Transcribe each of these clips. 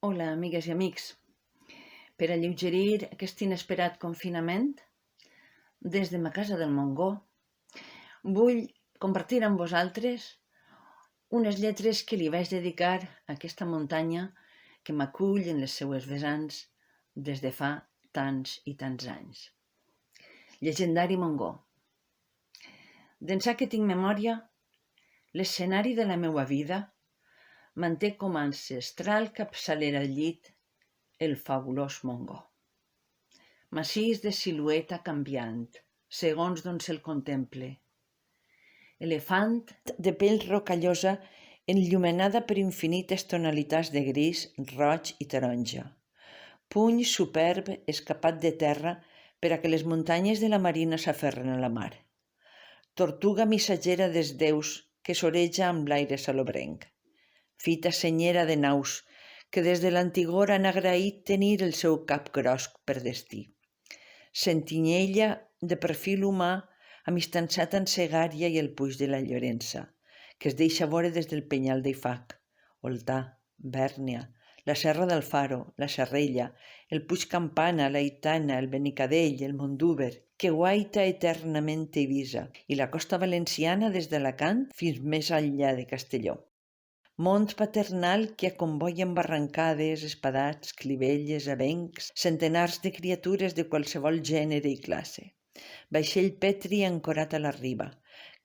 Hola, amigues i amics. Per alleugerir aquest inesperat confinament, des de ma casa del Montgó, vull compartir amb vosaltres unes lletres que li vaig dedicar a aquesta muntanya que m'acull en les seues vessants des de fa tants i tants anys. Llegendari Montgó. D'ençà que tinc memòria, l'escenari de la meua vida manté com a ancestral capçalera al llit el fabulós Montgó. Massís de silueta canviant, segons d'on se'l contemple. Elefant de pell rocallosa enllumenada per infinites tonalitats de gris, roig i taronja. Puny superb escapat de terra per a que les muntanyes de la marina s'aferren a la mar. Tortuga missatgera dels déus que s'oreja amb l'aire salobrenc. Fita senyera de naus que des de l'antigor han agraït tenir el seu cap gros per destí. Sentinella de perfil humà amistançat en Segària i el Puig de la Llorença, que es deixa veure des del Penyal d'Eifac, Oltà, Bèrnia, la Serra del Faro, la Serrella, el Puig Campana, l'Aitana, el Benicadell, el Mondúber, que guaita eternament Eivissa, i la costa valenciana des d'Alacant fins més enllà de Castelló. Mont paternal que acomboia embarrancades, espadats, clivelles, avencs, centenars de criatures de qualsevol gènere i classe. Vaixell petri ancorat a la riba,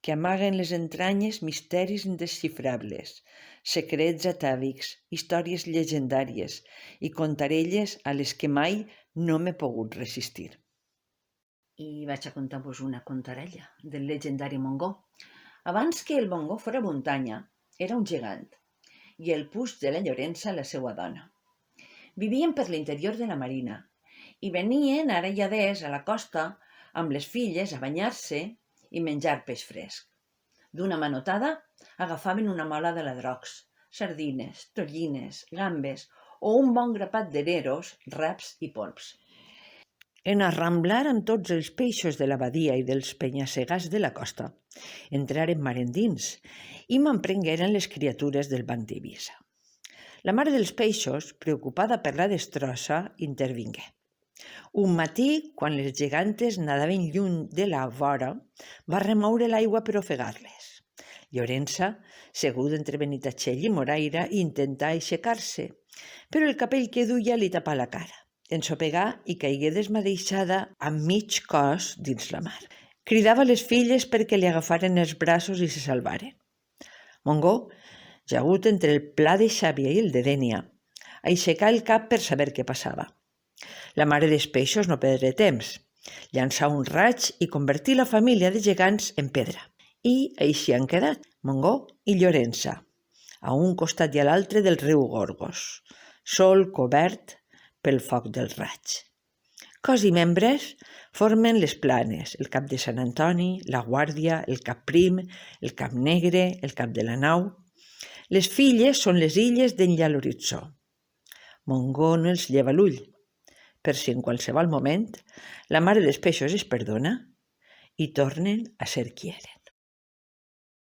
que amaga en les entranyes misteris indesxifrables, secrets atàvics, històries llegendàries i contarelles a les que mai no m'he pogut resistir. I vaig a contar-vos una contarella del llegendari Montgó. Abans que el Montgó fora muntanya, era un gegant, i el Puig de la Llorença la seua dona. Vivien per l'interior de la marina i venien ara i adés a la costa amb les filles a banyar-se i menjar peix fresc. D'una manotada agafaven una mola de ladrocs, sardines, tonyines, gambes o un bon grapat de neros, raps i polps. En arramblar amb tots els peixos de la badia i dels penya-segats de la costa, entraren mar endins i m'emprengueren les criatures del banc d'Eivissa. La mare dels peixos, preocupada per la destrossa, intervingué. Un matí, quan les gegantes nadaven lluny de la vora, va remoure l'aigua per ofegar-les. Llorença, seguda entre Benitatxell i Moraira, intentà aixecar-se, però el capell que duia li tapà la cara. Ensopegà i caigué desmadeixada amb mig cos dins la mar. Cridava les filles perquè li agafaren els braços i se salvaren. Montgó, jagut entre el pla de Xàbia i el de Dénia, aixecà el cap per saber què passava. La mare dels peixos no perdé temps, llançà un raig i convertí la família de gegants en pedra. I així han quedat Montgó i Llorença, a un costat i a l'altre del riu Gorgos, sol cobert pel foc del raig. Cos i membres formen les Planes, el Cap de Sant Antoni, la Guàrdia, el Cap Prim, el Cap Negre, el Cap de la Nau. Les filles són les illes d'enllà a l'horitzó. Montgó no els lleva l'ull, per si en qualsevol moment la mare dels peixos es perdona i tornen a ser qui eren.